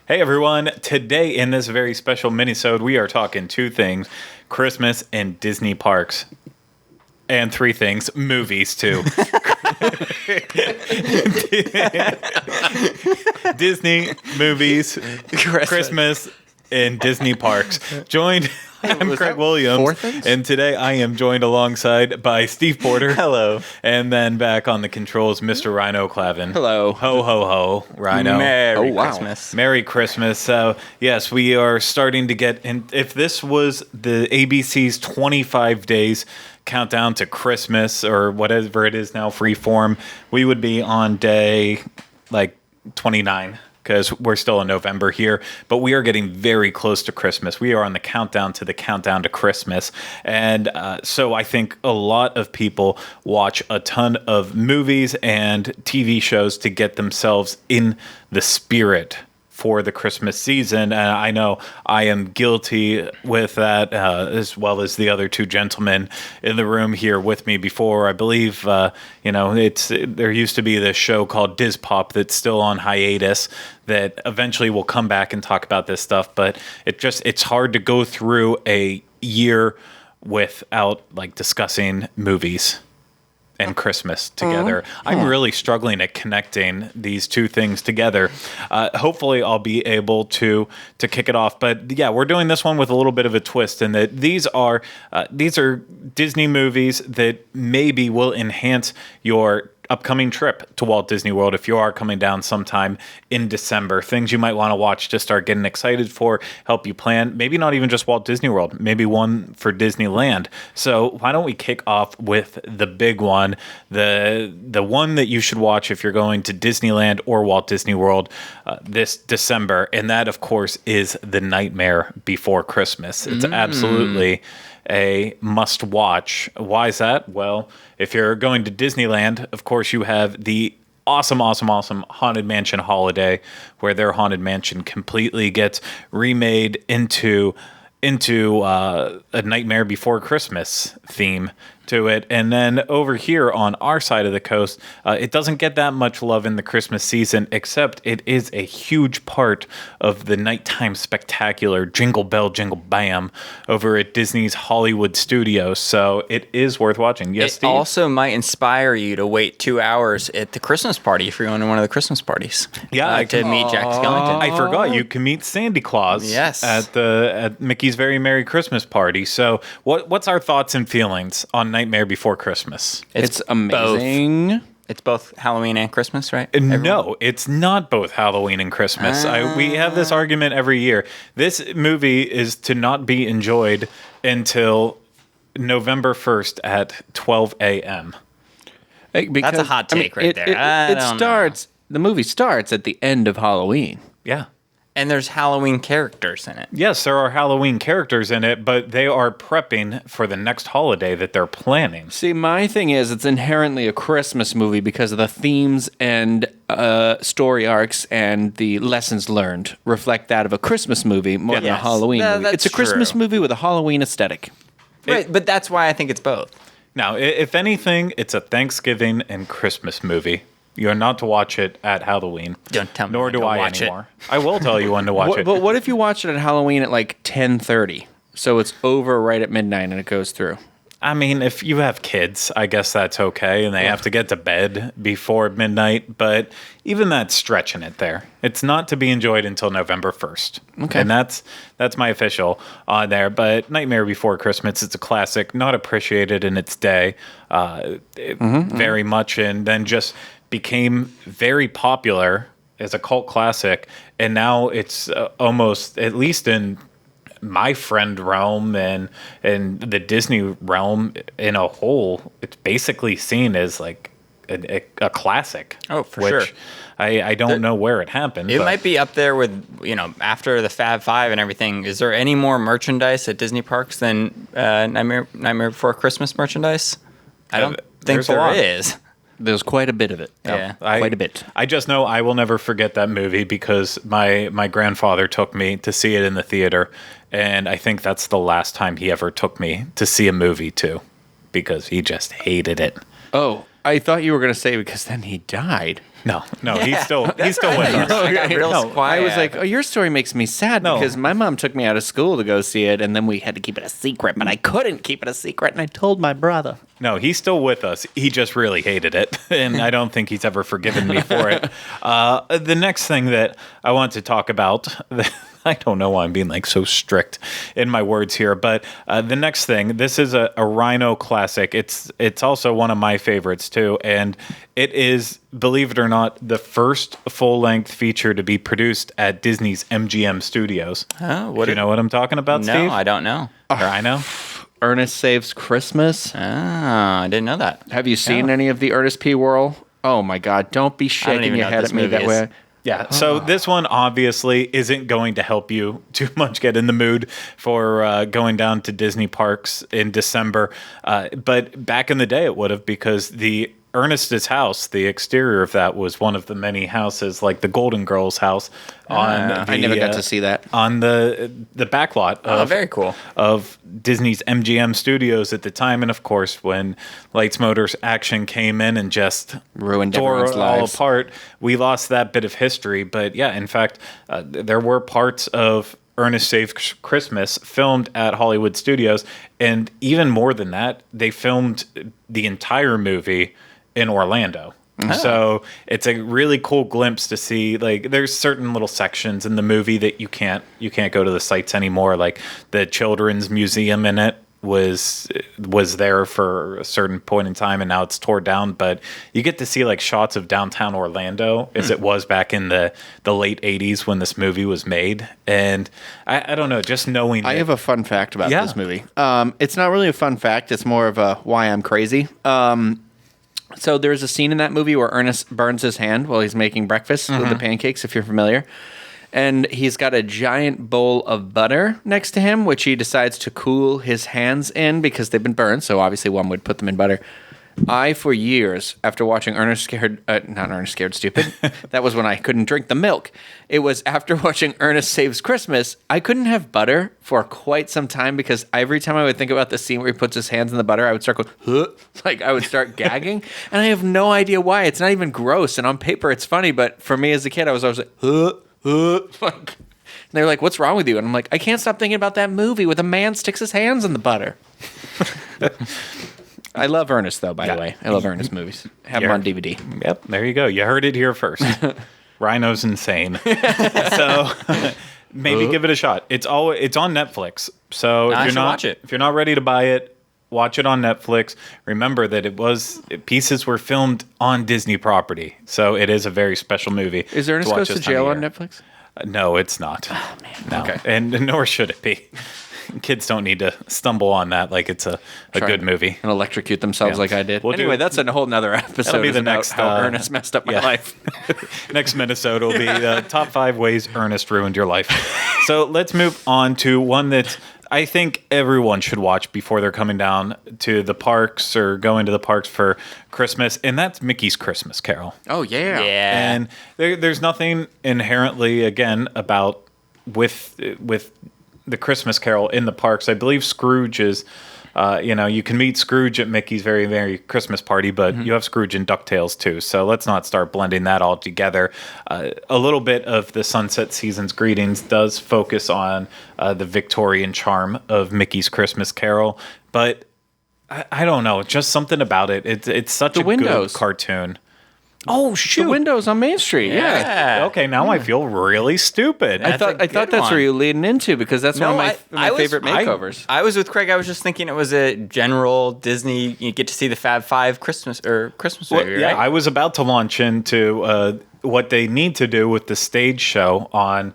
Hey everyone, today in this very special minisode, we are talking two things, Christmas and Disney parks. And three things, movies too. Disney, movies, Christmas, and Disney parks. I'm Craig Williams, and today I am joined alongside by Steve Porter. Hello. And then back on the controls, Mr. Ryno Clavin. Hello. Ho, ho, ho, Ryno. Merry Christmas. Merry Christmas. So, yes, we are starting to get in. If this was the ABC's 25 days countdown to Christmas or whatever it is now, freeform, we would be on day like 29. Because we're still in November here, but we are getting very close to Christmas. We are on the countdown to Christmas. And so I think a lot of people watch a ton of movies and TV shows to get themselves in the spirit for the Christmas season. And I know I am guilty with that, as well as the other two gentlemen in the room here with me before. I believe, there used to be this show called DIS Pop that's still on hiatus that eventually will come back and talk about this stuff. But it's hard to go through a year without like discussing movies and Christmas together. I'm really struggling at connecting these two things together. Hopefully I'll be able to kick it off. But yeah, we're doing this one with a little bit of a twist in that these are Disney movies that maybe will enhance your upcoming trip to Walt Disney World if you are coming down sometime in December. Things you might want to watch to start getting excited for, help you plan. Maybe not even just Walt Disney World, maybe one for Disneyland. So why don't we kick off with the big one, the one that you should watch if you're going to Disneyland or Walt Disney World this December. And that, of course, is The Nightmare Before Christmas. It's absolutely a must watch. Why is that? Well, if you're going to Disneyland, of course, you have the awesome Haunted Mansion Holiday, where their Haunted Mansion completely gets remade into a Nightmare Before Christmas theme to it. And then over here on our side of the coast, it doesn't get that much love in the Christmas season, except it is a huge part of the nighttime spectacular Jingle Bell, Jingle Bam over at Disney's Hollywood Studios. So it is worth watching. Yes, Steve? It also might inspire you to wait 2 hours at the Christmas party if you're going to one of the Christmas parties. Yeah, to meet Jack Skellington. I forgot you can meet Sandy Claus. Yes. At Mickey's Very Merry Christmas Party. So what's our thoughts and feelings on Nightmare Before Christmas? It's amazing. It's both Halloween and Christmas, right? No, it's not both Halloween and Christmas. We have this argument every year. This movie is to not be enjoyed until November 1st at 12 a.m. That's a hot take right there. The movie starts at the end of Halloween. Yeah. And there's Halloween characters in it. Yes, there are Halloween characters in it, but they are prepping for the next holiday that they're planning. See, my thing is it's inherently a Christmas movie because of the themes and story arcs and the lessons learned reflect that of a Christmas movie more than a Halloween movie. It's a Christmas movie with a Halloween aesthetic. Right, but that's why I think it's both. Now, if anything, it's a Thanksgiving and Christmas movie. You're not to watch it at Halloween. Don't tell me. Nor do I watch anymore. I will tell you when to watch it. But what if you watch it at Halloween at like 10:30? So it's over right at midnight and it goes through. I mean, if you have kids, I guess that's okay, and they have to get to bed before midnight, but even that's stretching it there. It's not to be enjoyed until November 1st. Okay. And that's my official on there. But Nightmare Before Christmas, it's a classic, not appreciated in its day very much, and then just became very popular as a cult classic, and now it's almost, at least in my friend realm and the Disney realm in a whole, it's basically seen as like a classic. Oh, for sure. I don't know where it happened. It might be up there with, after the Fab Five and everything. Is there any more merchandise at Disney parks than Nightmare Before Christmas merchandise? I don't think there is. There's quite a bit of it. Yeah, quite a bit. I just know I will never forget that movie because my grandfather took me to see it in the theater, and I think that's the last time he ever took me to see a movie too, because he just hated it. Oh, I thought you were going to say because then he died. No, he's still with us. I was like, your story makes me sad because my mom took me out of school to go see it, and then we had to keep it a secret, but I couldn't keep it a secret, and I told my brother. No, he's still with us. He just really hated it, and I don't think he's ever forgiven me for it. The next thing that I want to talk about, I don't know why I'm being like so strict in my words here, but the next thing, this is a Ryno classic. It's also one of my favorites too, and it is, believe it or not, the first full-length feature to be produced at Disney's MGM Studios. Oh, Do you know what I'm talking about, Steve? No, I don't know. Ryno? Ernest Saves Christmas. Oh, I didn't know that. Have you seen any of the Ernest P. Whirl? Oh my God! Don't be shaking your head at me that way. Yeah, so this one obviously isn't going to help you too much get in the mood for going down to Disney parks in December. But back in the day it would have, because the Ernest's house, the exterior of that was one of the many houses, like the Golden Girls house. I never got to see that. On the back lot of, very cool. of Disney's MGM Studios at the time. And of course, when Lights, Motors, Action came in and just ruined tore everyone's it all lives. apart, we lost that bit of history. But yeah, in fact, there were parts of Ernest Saves Christmas filmed at Hollywood Studios. And even more than that, they filmed the entire movie in Orlando. So it's a really cool glimpse to see, like, there's certain little sections in the movie that you can't go to the sites anymore. Like the children's museum in it was there for a certain point in time, and now it's torn down, but you get to see like shots of downtown Orlando as it was back in the late 80s when this movie was made. And I don't know, just knowing I have a fun fact about this movie. It's not really a fun fact, it's more of a why I'm crazy. So there's a scene in that movie where Ernest burns his hand while he's making breakfast with the pancakes, if you're familiar. And he's got a giant bowl of butter next to him, which he decides to cool his hands in because they've been burned. So obviously one would put them in butter. For years, after watching not Ernest Scared Stupid, that was when I couldn't drink the milk. It was after watching Ernest Saves Christmas, I couldn't have butter for quite some time because every time I would think about the scene where he puts his hands in the butter, I would start going, huh? Like I would start gagging. And I have no idea why. It's not even gross. And on paper, it's funny. But for me as a kid, I was always like, huh? Like, and they're like, what's wrong with you? And I'm like, I can't stop thinking about that movie where the man sticks his hands in the butter. I love Ernest, though, by the way. I love Ernest movies. Have them on DVD. Yep, there you go. You heard it here first. Ryno's insane. So maybe give it a shot. It's on Netflix. So if you're not ready to buy it, watch it on Netflix. Remember that pieces were filmed on Disney property. So it is a very special movie. Is Ernest Goes to Jail on Netflix? No, it's not. Oh, man. No. Okay. And nor should it be. Kids don't need to stumble on that like it's a good movie. And electrocute themselves like I did. Anyway, that's a whole nother episode. That'll be the next how Ernest messed up my life. Next Minisode will be the top 5 ways Ernest ruined your life. So let's move on to one that I think everyone should watch before they're coming down to the parks or going to the parks for Christmas, and that's Mickey's Christmas Carol. Oh, yeah. And there's nothing inherently, again, about with the Christmas Carol in the parks. I believe Scrooge is, you can meet Scrooge at Mickey's Very Merry Christmas Party, but you have Scrooge in DuckTales too. So let's not start blending that all together. A little bit of the Sunset Season's Greetings does focus on the Victorian charm of Mickey's Christmas Carol, but I don't know, just something about it. It's such a good cartoon. Oh shoot! The windows on Main Street. Yeah. Okay, now I feel really stupid. I thought that's where you're leading into because that's one of my favorite makeovers. I was with Craig. I was just thinking it was a general Disney. You get to see the Fab Five Christmas movie, right? I was about to launch into what they need to do with the stage show on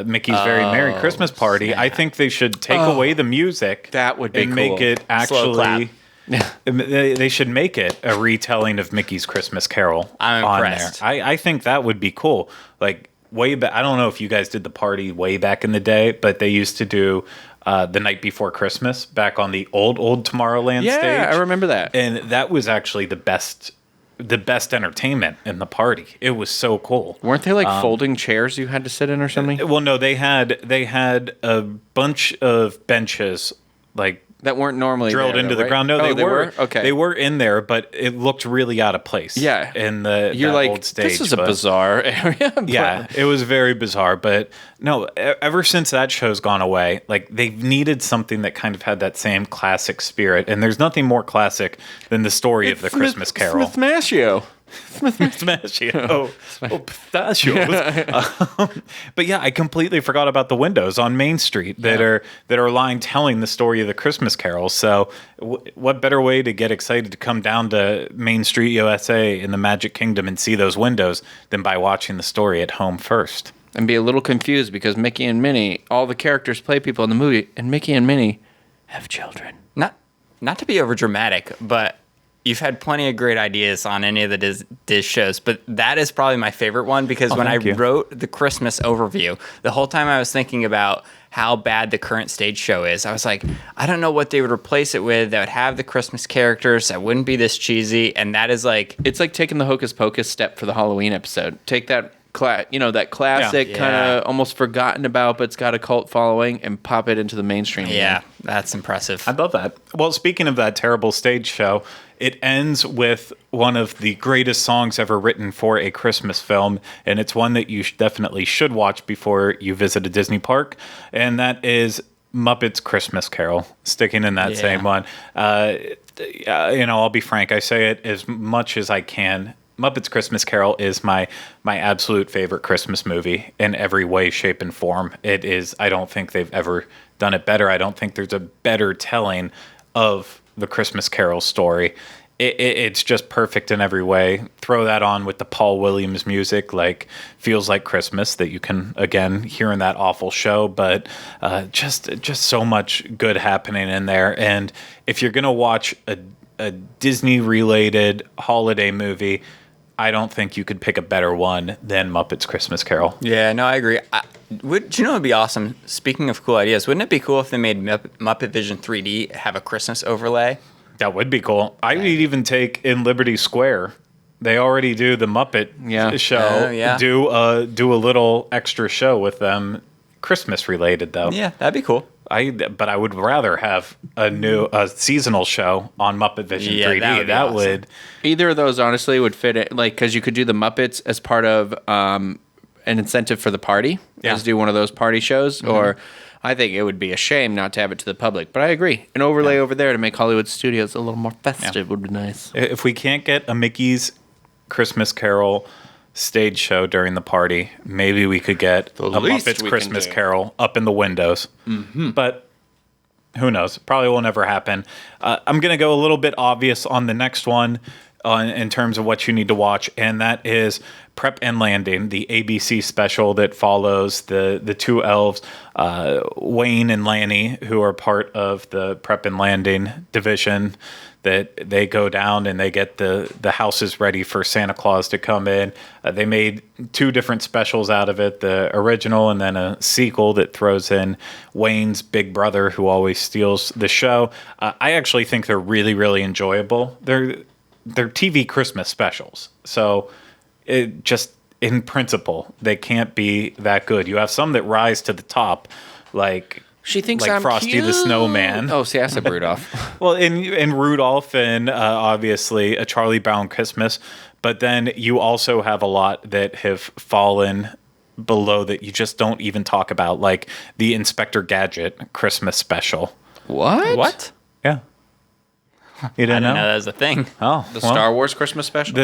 Mickey's Very Merry Christmas Party. I think they should take away the music. That would be and cool. make it actually. They should make it a retelling of Mickey's Christmas Carol. I'm impressed. On there. I think that would be cool. Like way back, I don't know if you guys did the party way back in the day, but they used to do the night before Christmas back on the old Tomorrowland stage. Yeah, I remember that. And that was actually the best entertainment in the party. It was so cool. Weren't they like folding chairs you had to sit in or something? Well, no, they had a bunch of benches like that weren't normally drilled there, into the right? ground. No, they were. Okay, they were in there, but it looked really out of place. Yeah, in the you're like, old stage. This is a bizarre area. Yeah, it was very bizarre. But no, ever since that show's gone away, like they've needed something that kind of had that same classic spirit. And there's nothing more classic than the story of the Christmas Carol. Smith-mashio. Pistachio. Pistachios. But yeah, I completely forgot about the windows on Main Street that are lying telling the story of the Christmas Carol. So what better way to get excited to come down to Main Street, USA in the Magic Kingdom and see those windows than by watching the story at home first? And be a little confused because Mickey and Minnie, all the characters play people in the movie, and Mickey and Minnie have children. Not to be over dramatic, but you've had plenty of great ideas on any of the Diz shows, but that is probably my favorite one because when I wrote the Christmas overview, the whole time I was thinking about how bad the current stage show is. I was like, I don't know what they would replace it with that would have the Christmas characters that wouldn't be this cheesy, and that is like... It's like taking the Hocus Pocus step for the Halloween episode. Take that... that classic kind of almost forgotten about, but it's got a cult following, and pop it into the mainstream. Yeah, that's impressive. I love that. Well, speaking of that terrible stage show, it ends with one of the greatest songs ever written for a Christmas film, and it's one that you definitely should watch before you visit a Disney park, and that is Muppets Christmas Carol, sticking in that same one. I'll be frank, I say it as much as I can. Muppets Christmas Carol is my absolute favorite Christmas movie in every way, shape, and form. It is. I don't think they've ever done it better. I don't think there's a better telling of the Christmas Carol story. It's just perfect in every way. Throw that on with the Paul Williams music, like Feels Like Christmas, that you can, again, hear in that awful show. But just so much good happening in there. And if you're going to watch a Disney-related holiday movie, I don't think you could pick a better one than Muppets Christmas Carol. Yeah, no, I agree. Would you know it'd be awesome? Speaking of cool ideas, wouldn't it be cool if they made Muppet Vision 3D have a Christmas overlay? That would be cool. I would even take in Liberty Square. They already do the Muppet show. Do a little extra show with them, Christmas related though. Yeah, that'd be cool. But I would rather have a seasonal show on Muppet Vision 3D. That would either of those honestly would fit it, like because you could do the Muppets as part of an incentive for the party. Just do one of those party shows, or I think it would be a shame not to have it to the public. But I agree, an overlay over there to make Hollywood Studios a little more festive would be nice. If we can't get a Mickey's Christmas Carol stage show during the party, maybe we could get a Muppets Christmas Carol up in the windows. But who knows? Probably will never happen. I'm going to go a little bit obvious on the next one in terms of what you need to watch, and that is Prep and Landing, the ABC special that follows the two elves, Wayne and Lanny, who are part of the Prep and Landing division, that they go down and they get the houses ready for Santa Claus to come in. They made two different specials out of it, the original and then a sequel that throws in Wayne's big brother who always steals the show. I actually think they're really, really enjoyable. They're TV Christmas specials. So it just, in principle, they can't be that good. You have some that rise to the top, like... She thinks like I'm Frosty cute. the Snowman. Oh, see, I said Rudolph. Well, in Rudolph and obviously A Charlie Brown Christmas, but then you also have a lot that have fallen below that you just don't even talk about, like the Inspector Gadget Christmas special. What? Yeah. You didn't know? That was a thing. Oh, the Star Wars Christmas special?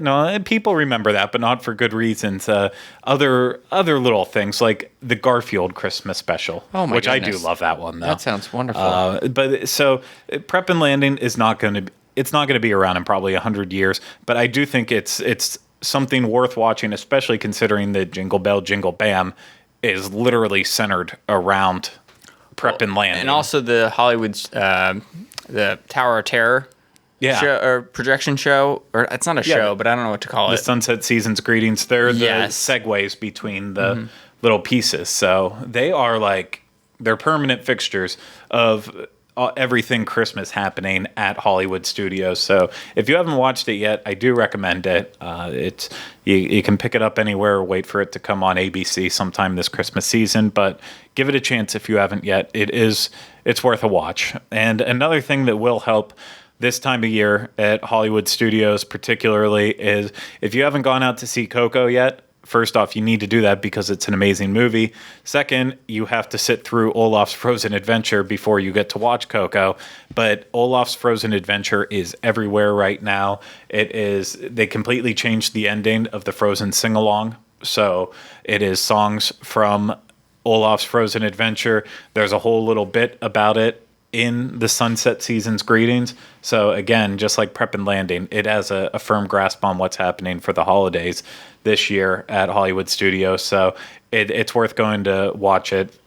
No, people remember that, but not for good reasons. Other little things like the Garfield Christmas special, which I do love that one, though. That sounds wonderful. But so Prep and Landing is not going to be around in probably 100 years, but I do think it's something worth watching, especially considering that Jingle Bell, Jingle Bam is literally centered around Prep and Landing. And also the Hollywood's... the Tower of Terror show, or projection show, or it's not a show, but I don't know what to call it. The Sunset Seasons Greetings, they're the segues between the little pieces. So they are they're permanent fixtures of everything Christmas happening at Hollywood Studios. So if you haven't watched it yet, I do recommend it. You can pick it up anywhere or wait for it to come on ABC sometime this Christmas season, but give it a chance if you haven't yet. It's worth a watch. And another thing that will help this time of year at Hollywood Studios particularly is if you haven't gone out to see Coco yet, first off, you need to do that because it's an amazing movie. Second, you have to sit through Olaf's Frozen Adventure before you get to watch Coco. But Olaf's Frozen Adventure is everywhere right now. They completely changed the ending of the Frozen sing-along. So it is songs from Olaf's Frozen Adventure. There's a whole little bit about it in the Sunset Season's greetings. So again, just like Prep and Landing, it has a firm grasp on what's happening for the holidays this year at Hollywood Studios. So it's worth going to watch it.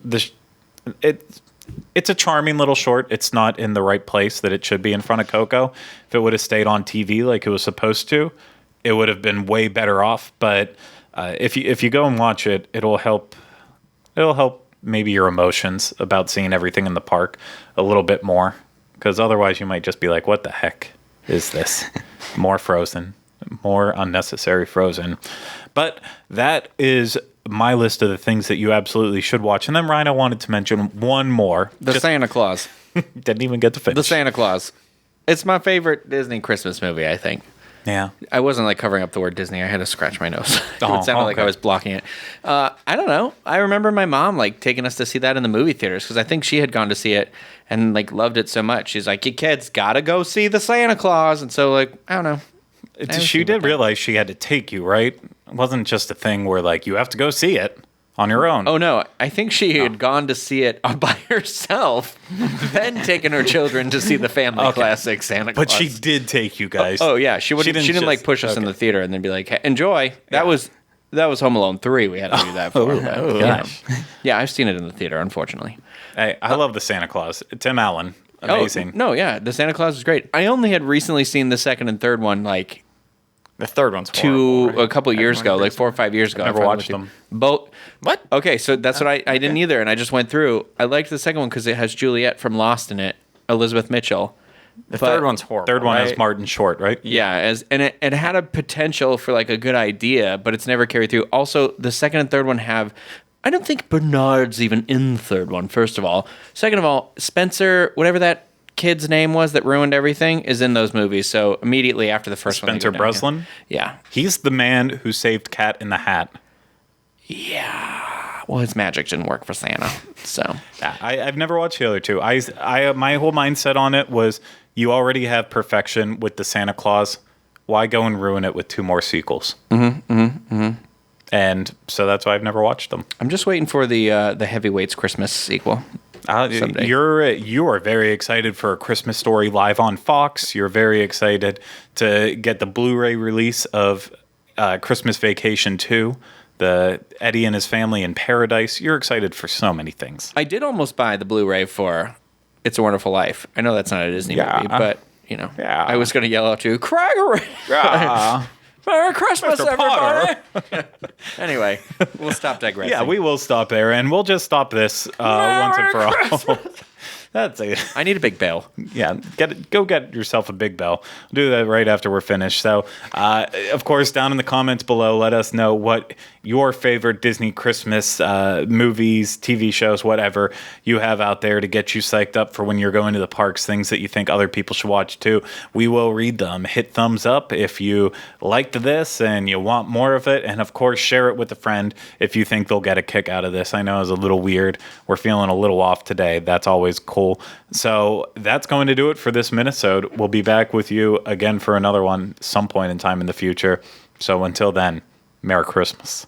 It's a charming little short. It's not in the right place that it should be in front of Coco. If it would have stayed on TV like it was supposed to, it would have been way better off. But if you go and watch it, it'll help maybe your emotions about seeing everything in the park a little bit more, because otherwise you might just be like, what the heck is this? More Frozen, more unnecessary Frozen. But that is my list of the things that you absolutely should watch. And then Ryno wanted to mention one more. Santa Claus. Didn't even get to finish. The Santa Claus. It's my favorite Disney Christmas movie, I think. Yeah. I wasn't like covering up the word Disney. I had to scratch my nose. It sounded like I was blocking it. I don't know. I remember my mom like taking us to see that in the movie theaters because I think she had gone to see it and like loved it so much. She's like, you kids gotta go see the Santa Claus. And so like, I don't know. She did realize she had to take you, right? It wasn't just a thing where like you have to go see it on your own. Oh no, I think she had gone to see it by herself, then taken her children to see the family classic Santa Claus. But she did take you guys. Oh yeah, she didn't like push us in the theater and then be like, hey, enjoy. That was Home Alone 3. We had to do that for. Gosh. Yeah, I've seen it in the theater, unfortunately. Hey, I love the Santa Claus. Tim Allen, amazing. Oh, no, yeah, the Santa Claus is great. I only had recently seen the second and third one, like. The third one's horrible, right? A couple years ago, like 4 or 5 years ago. Never watched them. Both. What? Okay, so that's what I didn't either, and I just went through. I liked the second one because it has Juliet from Lost in it, Elizabeth Mitchell. The third one's horrible. Third one right? has Martin Short, right? Yeah, it had a potential for like a good idea, but it's never carried through. Also, the second and third one have. I don't think Bernard's even in the third one. First of all, second of all, Spencer, whatever that kid's name was that ruined everything, is in those movies. So immediately after the first one, Spencer Breslin. Yeah, he's the man who saved Cat in the Hat. Yeah. Well, his magic didn't work for Santa, so I've never watched the other two. My whole mindset on it was you already have perfection with the Santa Claus. Why go and ruin it with 2 more sequels? And so that's why I've never watched them. I'm just waiting for the Heavyweights Christmas sequel. You are very excited for A Christmas Story live on Fox. You're very excited to get the Blu-ray release of Christmas Vacation 2, the Eddie and his family in Paradise. You're excited for so many things. I did almost buy the Blu-ray for It's a Wonderful Life. I know that's not a Disney movie, but I was going to yell out to Craigery. Merry Christmas, everybody! Anyway, we'll stop digressing. Yeah, we will stop there, and we'll just stop this once and for all. That's it. I need a big bell. Yeah, go get yourself a big bell. We'll do that right after we're finished. So, of course, down in the comments below, let us know what your favorite Disney Christmas movies, TV shows, whatever you have out there to get you psyched up for when you're going to the parks, things that you think other people should watch too. We will read them. Hit thumbs up if you liked this and you want more of it. And, of course, share it with a friend if you think they'll get a kick out of this. I know it was a little weird. We're feeling a little off today. That's always cool. So that's going to do it for this Minisode. We'll be back with you again for another one some point in time in the future. So until then, Merry Christmas.